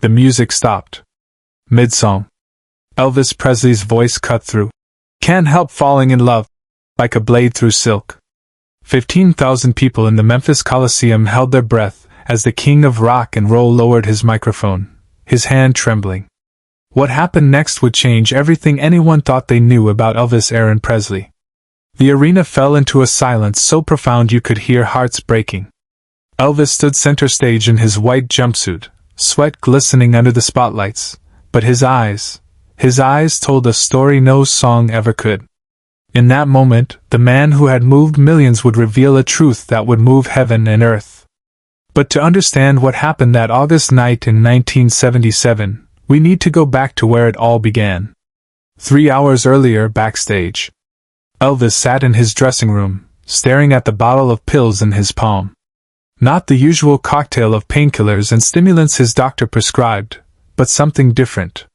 The music stopped. Mid-song. Elvis Presley's voice cut through. Can't help falling in love, like a blade through silk. 15,000 people in the Memphis Coliseum held their breath as the king of rock and roll lowered his microphone, his hand trembling. What happened next would change everything anyone thought they knew about Elvis Aaron Presley. The arena fell into a silence so profound you could hear hearts breaking. Elvis stood center stage in his white jumpsuit, sweat glistening under the spotlights, but his eyes told a story no song ever could. In that moment, the man who had moved millions would reveal a truth that would move heaven and earth. But to understand what happened that August night in 1977, we need to go back to where it all began. 3 hours earlier, backstage, Elvis sat in his dressing room, staring at the bottle of pills in his palm. Not the usual cocktail of painkillers and stimulants his doctor prescribed, but something different.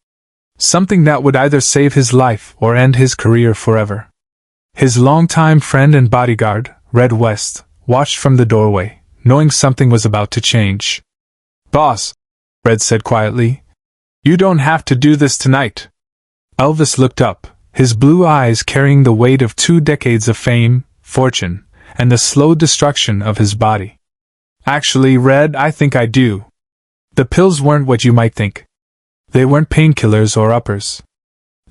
Something that would either save his life or end his career forever. His longtime friend and bodyguard, Red West, watched from the doorway, knowing something was about to change. "Boss," Red said quietly, "you don't have to do this tonight." Elvis looked up, his blue eyes carrying the weight of 2 decades of fame, fortune, and the slow destruction of his body. "Actually, Red, I think I do. The pills weren't what you might think. They weren't painkillers or uppers.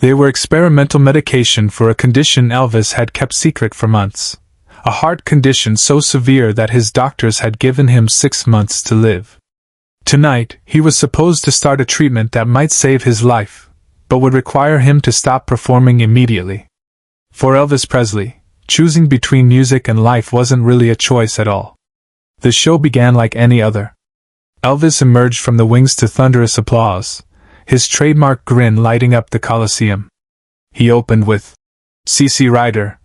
They were experimental medication for a condition Elvis had kept secret for months. A heart condition so severe that his doctors had given him 6 months to live. Tonight, he was supposed to start a treatment that might save his life, but would require him to stop performing immediately. For Elvis Presley, choosing between music and life wasn't really a choice at all. The show began like any other. Elvis emerged from the wings to thunderous applause, his trademark grin lighting up the Coliseum. He opened with "C.C. Rider,"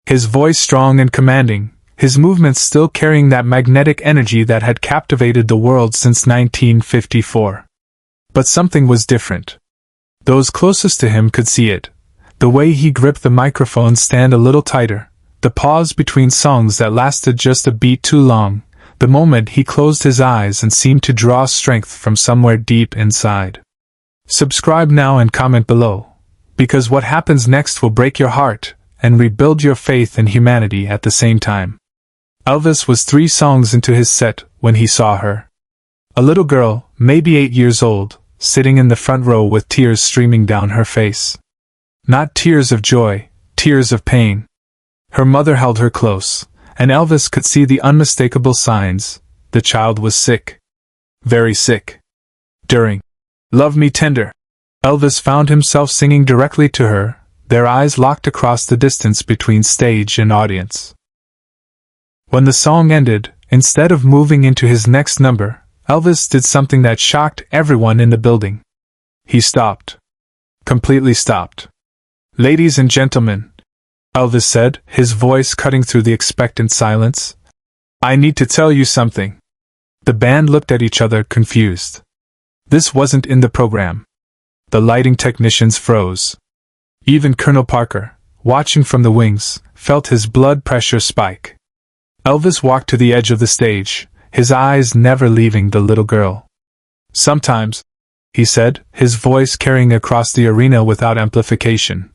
his voice strong and commanding, his movements still carrying that magnetic energy that had captivated the world since 1954. But something was different. Those closest to him could see it. The way he gripped the microphone stand a little tighter, the pause between songs that lasted just a beat too long, the moment he closed his eyes and seemed to draw strength from somewhere deep inside. Subscribe now and comment below, because what happens next will break your heart and rebuild your faith in humanity at the same time. Elvis was 3 songs into his set when he saw her. A little girl, maybe 8 years old, sitting in the front row with tears streaming down her face. Not tears of joy, tears of pain. Her mother held her close, and Elvis could see the unmistakable signs. The child was sick. Very sick. During "Love Me Tender," Elvis found himself singing directly to her, their eyes locked across the distance between stage and audience. When the song ended, instead of moving into his next number, Elvis did something that shocked everyone in the building. He stopped. Completely stopped. "Ladies and gentlemen," Elvis said, his voice cutting through the expectant silence, "I need to tell you something." The band looked at each other confused. This wasn't in the program. The lighting technicians froze. Even Colonel Parker, watching from the wings, felt his blood pressure spike. Elvis walked to the edge of the stage, his eyes never leaving the little girl. "Sometimes," he said, his voice carrying across the arena without amplification,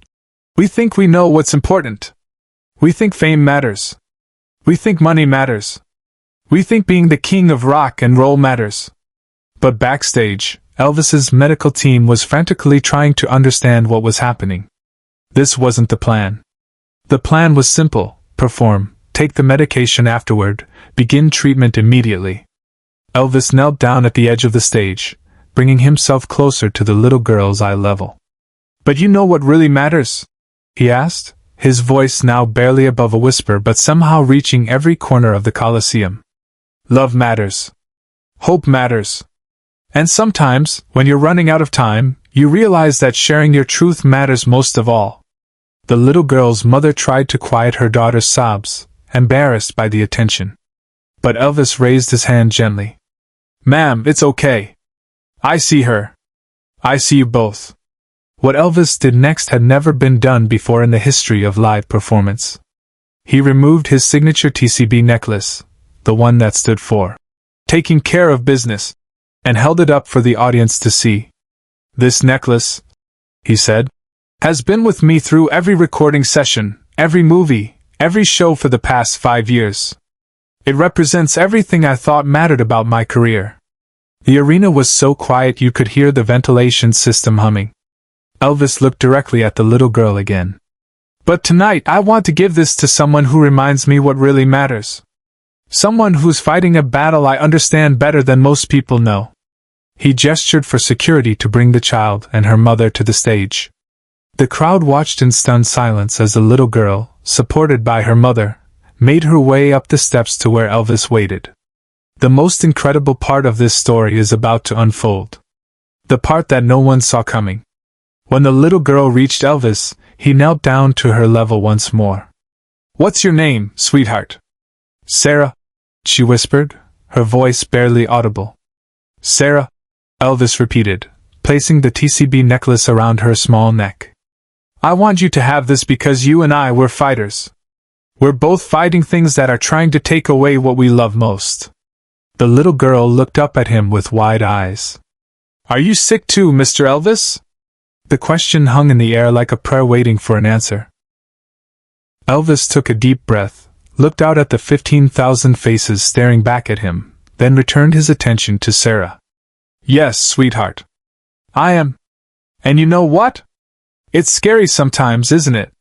"we think we know what's important. We think fame matters. We think money matters. We think being the king of rock and roll matters." But backstage, Elvis's medical team was frantically trying to understand what was happening. This wasn't the plan. The plan was simple: perform, take the medication afterward, begin treatment immediately. Elvis knelt down at the edge of the stage, bringing himself closer to the little girl's eye level. "But you know what really matters?" he asked, his voice now barely above a whisper but somehow reaching every corner of the Coliseum. "Love matters. Hope matters. And sometimes, when you're running out of time, you realize that sharing your truth matters most of all." The little girl's mother tried to quiet her daughter's sobs, embarrassed by the attention. But Elvis raised his hand gently. "Ma'am, it's okay. I see her. I see you both." What Elvis did next had never been done before in the history of live performance. He removed his signature TCB necklace, the one that stood for taking care of business, and held it up for the audience to see. "This necklace," he said, "has been with me through every recording session, every movie, every show for the past 5 years. It represents everything I thought mattered about my career." The arena was so quiet you could hear the ventilation system humming. Elvis looked directly at the little girl again. "But tonight I want to give this to someone who reminds me what really matters. Someone who's fighting a battle I understand better than most people know." He gestured for security to bring the child and her mother to the stage. The crowd watched in stunned silence as the little girl, supported by her mother, made her way up the steps to where Elvis waited. The most incredible part of this story is about to unfold. The part that no one saw coming. When the little girl reached Elvis, he knelt down to her level once more. "What's your name, sweetheart?" "Sarah," she whispered, her voice barely audible. "Sarah," Elvis repeated, placing the TCB necklace around her small neck. "I want you to have this because you and I were fighters. We're both fighting things that are trying to take away what we love most." The little girl looked up at him with wide eyes. "Are you sick too, Mr. Elvis?" The question hung in the air like a prayer waiting for an answer. Elvis took a deep breath, looked out at the 15,000 faces staring back at him, then returned his attention to Sarah. "Yes, sweetheart. I am. And you know what? It's scary sometimes, isn't it?"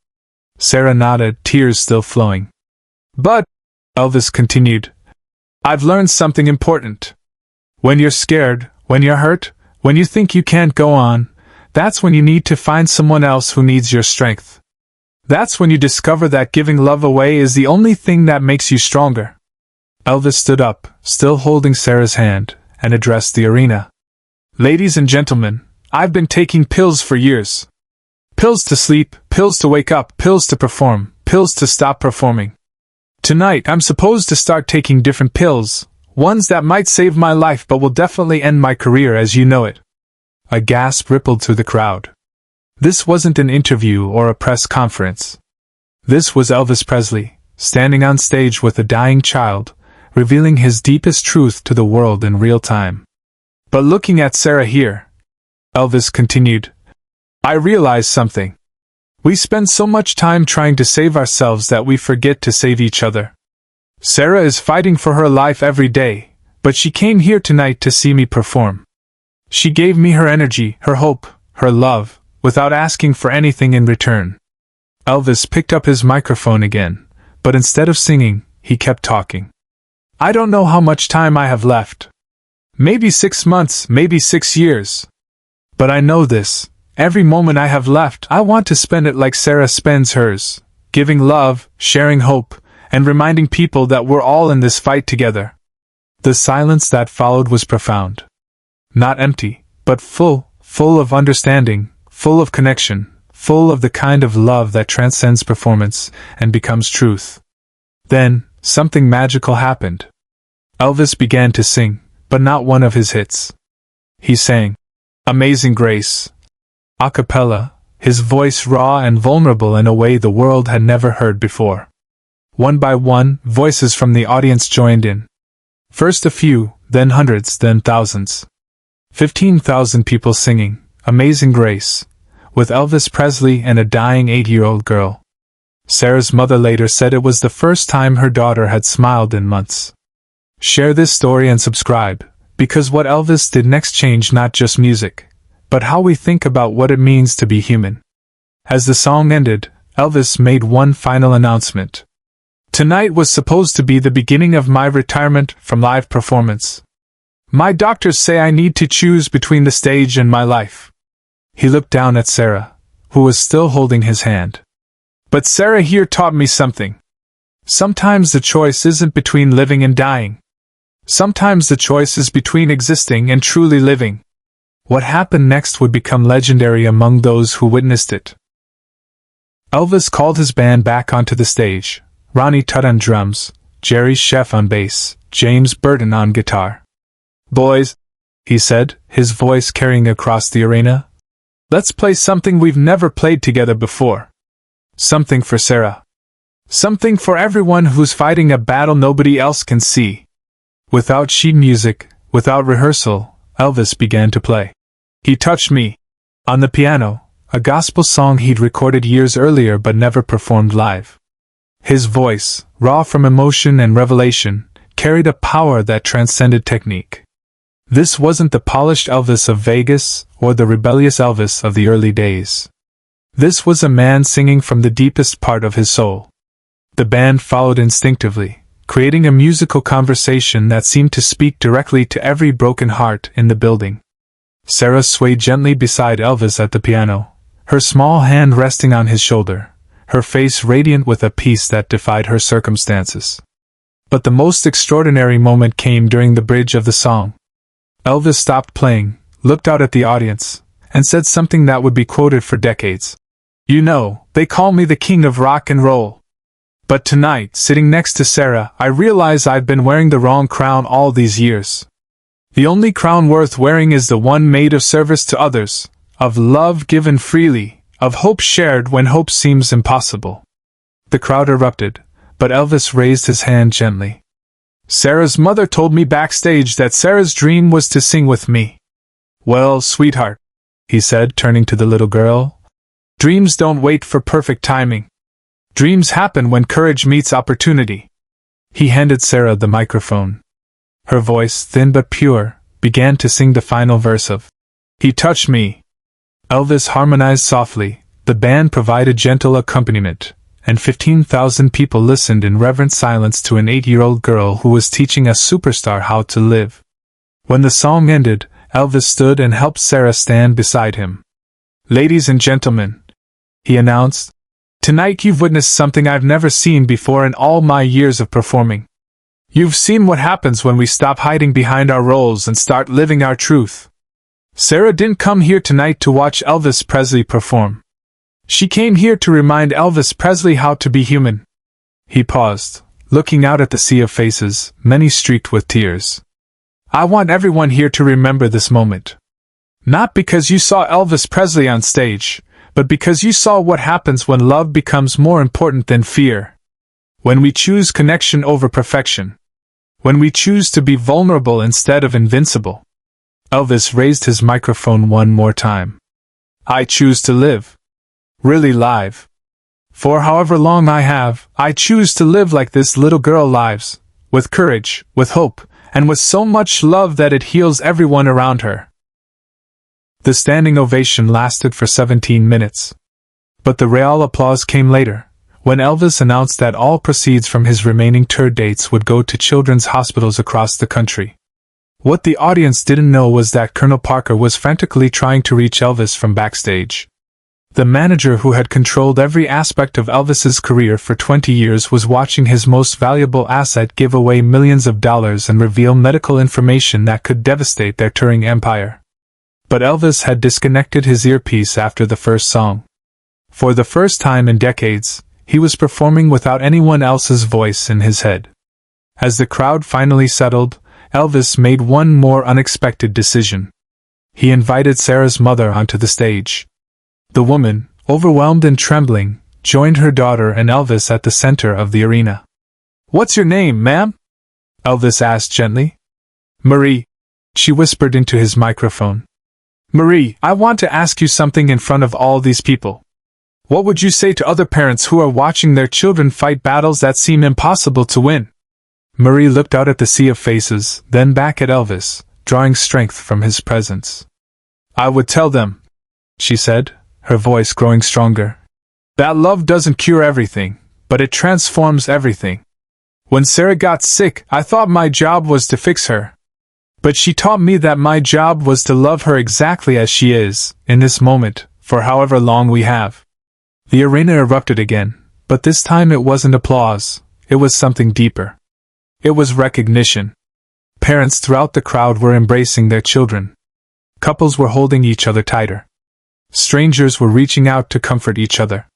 Sarah nodded, tears still flowing. "But," Elvis continued, "I've learned something important. When you're scared, when you're hurt, when you think you can't go on, that's when you need to find someone else who needs your strength. That's when you discover that giving love away is the only thing that makes you stronger." Elvis stood up, still holding Sarah's hand, and addressed the arena. "Ladies and gentlemen, I've been taking pills for years. Pills to sleep, pills to wake up, pills to perform, pills to stop performing. Tonight I'm supposed to start taking different pills, ones that might save my life but will definitely end my career as you know it." A gasp rippled through the crowd. This wasn't an interview or a press conference. This was Elvis Presley, standing on stage with a dying child, revealing his deepest truth to the world in real time. "But looking at Sarah here," Elvis continued, "I realized something. We spend so much time trying to save ourselves that we forget to save each other. Sarah is fighting for her life every day, but she came here tonight to see me perform. She gave me her energy, her hope, her love, without asking for anything in return." Elvis picked up his microphone again, but instead of singing, he kept talking. "I don't know how much time I have left. Maybe 6 months, maybe 6 years. But I know this. Every moment I have left, I want to spend it like Sarah spends hers, giving love, sharing hope, and reminding people that we're all in this fight together." The silence that followed was profound. Not empty, but full of understanding, full of connection, full of the kind of love that transcends performance and becomes truth. Then, something magical happened. Elvis began to sing, but not one of his hits. He sang "Amazing Grace" a cappella, his voice raw and vulnerable in a way the world had never heard before. One by one, voices from the audience joined in. First a few, then hundreds, then thousands. 15,000 people singing "Amazing Grace" with Elvis Presley and a dying 8-year-old girl. Sarah's mother later said it was the first time her daughter had smiled in months. Share this story and subscribe, because what Elvis did next changed not just music, but how we think about what it means to be human. As the song ended, Elvis made one final announcement. "Tonight was supposed to be the beginning of my retirement from live performance. My doctors say I need to choose between the stage and my life." He looked down at Sarah, who was still holding his hand. "But Sarah here taught me something. Sometimes the choice isn't between living and dying. Sometimes the choice is between existing and truly living." What happened next would become legendary among those who witnessed it. Elvis called his band back onto the stage, Ronnie Tutt on drums, Jerry Sheff on bass, James Burton on guitar. "Boys," he said, his voice carrying across the arena, "let's play something we've never played together before. Something for Sarah. Something for everyone who's fighting a battle nobody else can see." Without sheet music, without rehearsal, Elvis began to play. He Touched Me, on the piano, a gospel song he'd recorded years earlier but never performed live. His voice, raw from emotion and revelation, carried a power that transcended technique. This wasn't the polished Elvis of Vegas or the rebellious Elvis of the early days. This was a man singing from the deepest part of his soul. The band followed instinctively, creating a musical conversation that seemed to speak directly to every broken heart in the building. Sarah swayed gently beside Elvis at the piano, her small hand resting on his shoulder, her face radiant with a peace that defied her circumstances. But the most extraordinary moment came during the bridge of the song. Elvis stopped playing, looked out at the audience, and said something that would be quoted for decades. "You know, they call me the king of rock and roll. But tonight, sitting next to Sarah, I realize I've been wearing the wrong crown all these years. The only crown worth wearing is the one made of service to others, of love given freely, of hope shared when hope seems impossible." The crowd erupted, but Elvis raised his hand gently. "Sarah's mother told me backstage that Sarah's dream was to sing with me." "Well, sweetheart," he said, turning to the little girl, "dreams don't wait for perfect timing. Dreams happen when courage meets opportunity." He handed Sarah the microphone. Her voice, thin but pure, began to sing the final verse of "He Touched Me." Elvis harmonized softly, the band provided gentle accompaniment, and 15,000 people listened in reverent silence to an 8-year-old girl who was teaching a superstar how to live. When the song ended, Elvis stood and helped Sarah stand beside him. "Ladies and gentlemen," he announced, "tonight you've witnessed something I've never seen before in all my years of performing. You've seen what happens when we stop hiding behind our roles and start living our truth. Sarah didn't come here tonight to watch Elvis Presley perform. She came here to remind Elvis Presley how to be human." He paused, looking out at the sea of faces, many streaked with tears. "I want everyone here to remember this moment. Not because you saw Elvis Presley on stage, but because you saw what happens when love becomes more important than fear. When we choose connection over perfection. When we choose to be vulnerable instead of invincible." Elvis raised his microphone one more time. "I choose to live. Really live. For however long I choose to live like this little girl lives, with courage, with hope, and with so much love that it heals everyone around her." The standing ovation lasted for 17 minutes. But the real applause came later, when Elvis announced that all proceeds from his remaining tour dates would go to children's hospitals across the country. What the audience didn't know was that Colonel Parker was frantically trying to reach Elvis from backstage. The manager who had controlled every aspect of Elvis's career for 20 years was watching his most valuable asset give away millions of dollars and reveal medical information that could devastate their touring empire. But Elvis had disconnected his earpiece after the first song. For the first time in decades, he was performing without anyone else's voice in his head. As the crowd finally settled, Elvis made one more unexpected decision. He invited Sarah's mother onto the stage. The woman, overwhelmed and trembling, joined her daughter and Elvis at the center of the arena. "What's your name, ma'am?" Elvis asked gently. "Marie," she whispered into his microphone. "Marie, I want to ask you something in front of all these people. What would you say to other parents who are watching their children fight battles that seem impossible to win?" Marie looked out at the sea of faces, then back at Elvis, drawing strength from his presence. "I would tell them," she said, her voice growing stronger, "that love doesn't cure everything, but it transforms everything. When Sarah got sick, I thought my job was to fix her. But she taught me that my job was to love her exactly as she is, in this moment, for however long we have." The arena erupted again, but this time it wasn't applause, it was something deeper. It was recognition. Parents throughout the crowd were embracing their children. Couples were holding each other tighter. Strangers were reaching out to comfort each other.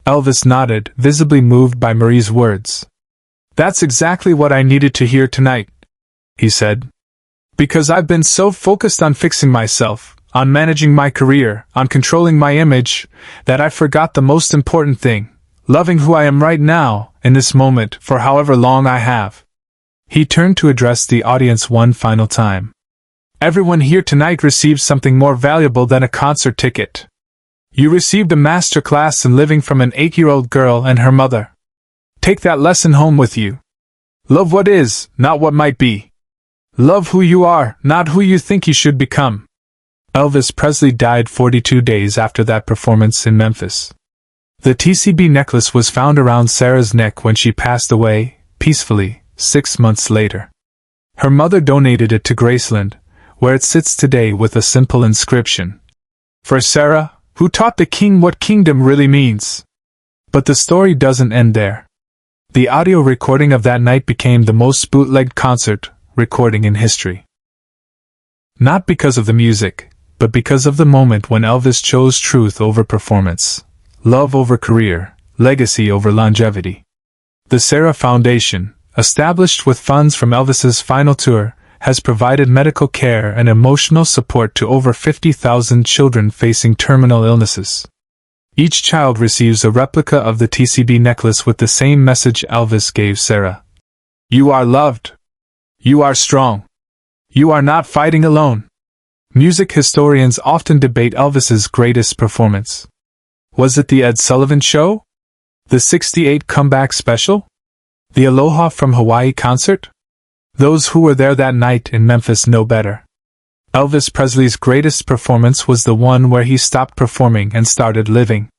Elvis nodded, visibly moved by Marie's words. "That's exactly what I needed to hear tonight," he said. "Because I've been so focused on fixing myself, on managing my career, on controlling my image, that I forgot the most important thing, loving who I am right now, in this moment, for however long I have." He turned to address the audience one final time. Everyone here tonight received something more valuable than a concert ticket. You received a master class in living from an 8-year-old girl and her mother. Take that lesson home with you. Love what is, not what might be. Love who you are, not who you think you should become. Elvis Presley died 42 days after that performance in Memphis. The TCB necklace was found around Sarah's neck when she passed away, peacefully, 6 months later. Her mother donated it to Graceland, where it sits today with a simple inscription. For Sarah, who taught the king what kingdom really means. But the story doesn't end there. The audio recording of that night became the most bootlegged concert recording in history. Not because of the music, but because of the moment when Elvis chose truth over performance, love over career, legacy over longevity. The Sarah Foundation, established with funds from Elvis's final tour, has provided medical care and emotional support to over 50,000 children facing terminal illnesses. Each child receives a replica of the TCB necklace with the same message Elvis gave Sarah. You are loved. You are strong. You are not fighting alone. Music historians often debate Elvis's greatest performance. Was it the Ed Sullivan Show? The '68 comeback special? The Aloha from Hawaii concert? Those who were there that night in Memphis know better. Elvis Presley's greatest performance was the one where he stopped performing and started living.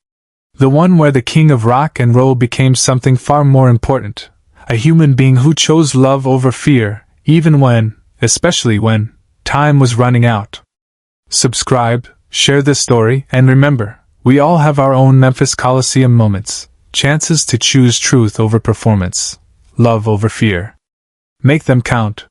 The one where the king of rock and roll became something far more important, a human being who chose love over fear, even when, especially when, time was running out. Subscribe, share this story, and remember, we all have our own Memphis Coliseum moments, chances to choose truth over performance, love over fear. Make them count.